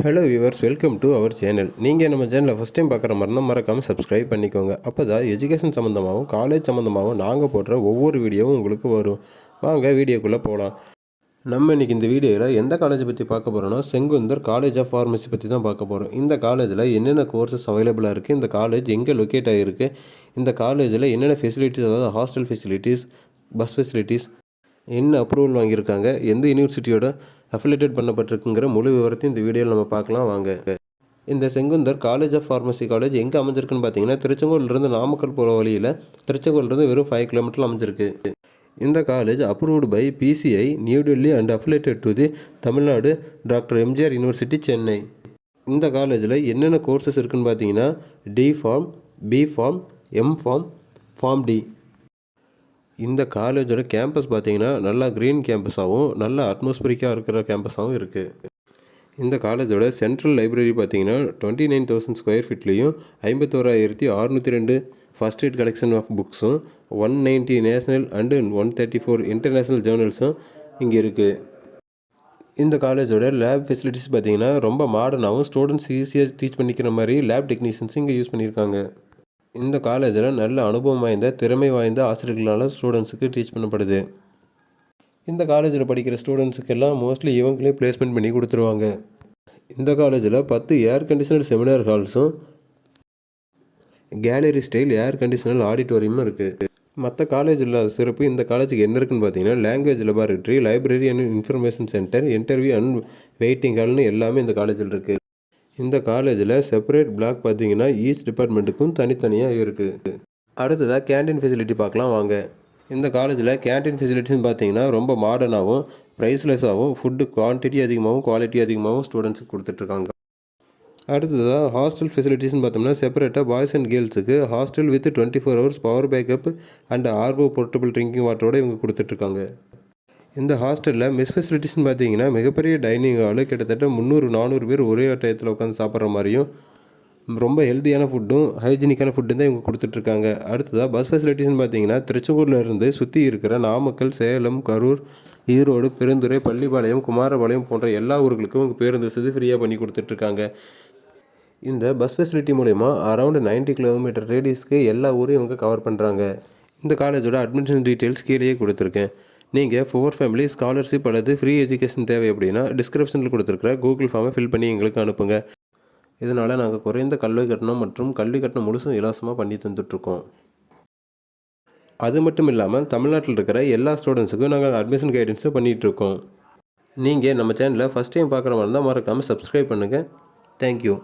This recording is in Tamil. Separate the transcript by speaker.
Speaker 1: Hello viewers, welcome to our channel. நீங்கள் நம்ம சேனலில் ஃபஸ்ட் டைம் பார்க்குற மாதிரி தான் மறக்காமல் சப்ஸ்கிரைப் பண்ணிக்கோங்க. அப்போ தான் எஜுகேஷன் சம்மந்தமாகவும் காலேஜ் சம்மந்தமாகவும் நாங்கள் போடுற ஒவ்வொரு வீடியோவும் உங்களுக்கு வரும். வாங்க வீடியோக்குள்ளே போகலாம். நம்ம இன்றைக்கி இந்த வீடியோவில் எந்த காலேஜை பற்றி பார்க்க போகிறோன்னா, செங்குந்தர் காலேஜ் ஆஃப் ஃபார்மசி பற்றி தான் பார்க்க போகிறோம். இந்த காலேஜில் என்னென்ன கோர்சஸ் அவைலபிளாக இருக்குது, இந்த காலேஜ் எங்கே லொக்கேட் ஆகிருக்கு, இந்த காலேஜில் என்னென்ன ஃபெசிலிட்டிஸ், அதாவது ஹாஸ்டல் ஃபெசிலிட்டிஸ், பஸ் ஃபெசிலிட்டிஸ், என்ன அப்ரூவல் வாங்கியிருக்காங்க, எந்த யூனிவர்சிட்டியோட அஃபிலேட்டட் பண்ணப்பட்டிருக்குங்கிற முழு விவரத்தையும் இந்த வீடியோவில் நம்ம பார்க்கலாம் வாங்க. இந்த Sengunthar college of pharmacy college எங்கே அமைஞ்சிருக்குன்னு பார்த்தீங்கன்னா, திருச்செங்கோலிருந்து நாமக்கல் போகிற வழியில் திருச்செங்கோலிருந்து வெறும் 5 கிலோமீட்டர் அமைஞ்சிருக்கு. இந்த college approved by PCI new Delhi and affiliated to the Tamil Nadu doctor MGR university Chennai. இந்த காலேஜில் என்னென்ன கோர்சஸ் இருக்குதுன்னு பார்த்தீங்கன்னா, D.Pharm, B.Pharm, M.Pharm, Pharm D. இந்த காலேஜோட கேம்பஸ் பார்த்தீங்கன்னா நல்லா க்ரீன் கேம்பஸாகவும் நல்ல அட்மாஸ்பியரிக்காக இருக்கிற கேம்பஸாகவும் இருக்குது. இந்த காலேஜோட சென்ட்ரல் லைப்ரரி பார்த்தீங்கன்னா 29,000 ஸ்கொயர் ஃபீட்லேயும் 51,602 ஃபஸ்ட் எய்ட் கலெக்ஷன் ஆஃப் புக்ஸும் 190 நேஷ்னல் அண்டு 134 இன்டர்நேஷ்னல் ஜேர்னல்ஸும் இங்கே இருக்குது. இந்த காலேஜோட லேப் ஃபெசிலிட்டிஸ் பார்த்தீங்கன்னா ரொம்ப மாடர்னாகவும் ஸ்டூடெண்ட்ஸ் ஈஸியாக டீச் பண்ணிக்கிற மாதிரி லேப் டெக்னீஷியன்ஸும் இங்கே யூஸ் பண்ணியிருக்காங்க. இந்த காலேஜில் நல்ல அனுபவம் வாய்ந்த திறமை வாய்ந்த ஆசிரியர்களால் ஸ்டூடெண்ட்ஸுக்கு டீச் பண்ணப்படுது. இந்த காலேஜில் படிக்கிற ஸ்டூடெண்ட்ஸுக்கெல்லாம் மோஸ்ட்லி இவங்களே பிளேஸ்மெண்ட் பண்ணி கொடுத்துருவாங்க. இந்த காலேஜில் 10 ஏர் கண்டிஷனர் செமினார் ஹால்ஸும் கேலரி ஸ்டைல் ஏர் கண்டிஷனர் ஆடிட்டோரியமும் இருக்குது. மற்ற காலேஜ் இல்லாத சிறப்பு இந்த காலேஜுக்கு என்ன இருக்குன்னு பார்த்தீங்கன்னா, language laboratory, library and information centre, interview and waiting ஹால்னு எல்லாமே இந்த காலேஜில் இருக்குது. இந்த காலேஜில் செப்பரேட் பிளாக் பார்த்தீங்கன்னா ஈச் டிபார்ட்மெண்ட்டுக்கும் தனித்தனியாக இருக்குது. அடுத்ததாக கேன்டீன் ஃபெசிலிட்டி பார்க்கலாம் வாங்க. இந்த காலேஜில் கேன்டீன் ஃபெசிலிட்டின்னு பார்த்தீங்கன்னா ரொம்ப மாடர்னாகவும் ப்ரைஸ்லெஸ்ஸாகவும் ஃபுட்டு குவான்டிட்டி அதிகமாகவும் குவாலிட்டி அதிகமாகவும் ஸ்டூடெண்ட்ஸுக்கு கொடுத்துட்ருக்காங்க. அடுத்ததாக ஹாஸ்டல் ஃபெசிலிட்டிஸ்னு பார்த்தோம்னா, செப்பரேட்டாக பாய்ஸ் அண்ட் கேர்ள்ஸுக்கு hostel with 24 hours power backup and RO portable drinking வாட்டரோடு இவங்க கொடுத்துட்ருக்காங்க. இந்த ஹாஸ்டலில் மெஸ் ஃபெசிலிட்டிஸ்னு பார்த்தீங்கன்னா மிகப்பெரிய டைனிங் ஹாலு, கிட்டத்தட்ட 300-400 பேர் ஒரே டயத்தில் உட்காந்து சாப்பிட்ற மாதிரியும் ரொம்ப ஹெல்த்தியான ஃபுட்டும் ஹைஜீனிக்கான ஃபுட்டும் தான் இவங்க கொடுத்துட்ருக்காங்க. அடுத்ததாக பஸ் ஃபெசிலிட்டிஸ்னு பார்த்தீங்கன்னா, திருச்செங்கோட்டிலேருந்து சுற்றி இருக்கிற நாமக்கல், சேலம், கரூர், ஈரோடு, பெருந்துறை, பள்ளிப்பாளையம், குமாரபாளையம் போன்ற எல்லா ஊர்களுக்கும் இவங்க பேருந்து வசதி ஃப்ரீயாக பண்ணி கொடுத்துட்ருக்காங்க. இந்த பஸ் ஃபெசிலிட்டி மூலயமா அரௌண்ட் 90 கிலோமீட்டர் ரேடியஸ்க்கு எல்லா ஊரையும் இவங்க கவர் பண்ணுறாங்க. இந்த காலேஜோட அட்மிஷன் டீட்டெயில்ஸ் கீழேயே கொடுத்துருக்கேன். நீங்கள் ஃபோர் ஃபேமிலி ஸ்காலர்ஷிப் அல்லது ஃப்ரீ எஜுகேஷன் தேவை அப்படின்னா டிஸ்கிரிப்ஷனில் கொடுத்துருக்குற கூகுள் ஃபார்மை ஃபில் பண்ணி எங்களுக்கு அனுப்புங்க. இதனால் நாங்கள் குறைந்த கல்வி கட்டணம் மற்றும் கல்வி கட்டணம் முழுசும் இலவசமாக பண்ணி தந்துட்டுருக்கோம். அது மட்டும் இல்லாமல் தமிழ்நாட்டில் இருக்கிற எல்லா ஸ்டூடெண்ட்ஸுக்கும் நாங்கள் அட்மிஷன் கைடன்ஸும் பண்ணிகிட்ருக்கோம். நீங்கள் நம்ம சேனலில் ஃபஸ்ட் டைம் பார்க்குற மாதிரி இருந்தால் மறக்காமல் சப்ஸ்கிரைப் பண்ணுங்கள். தேங்க்யூ.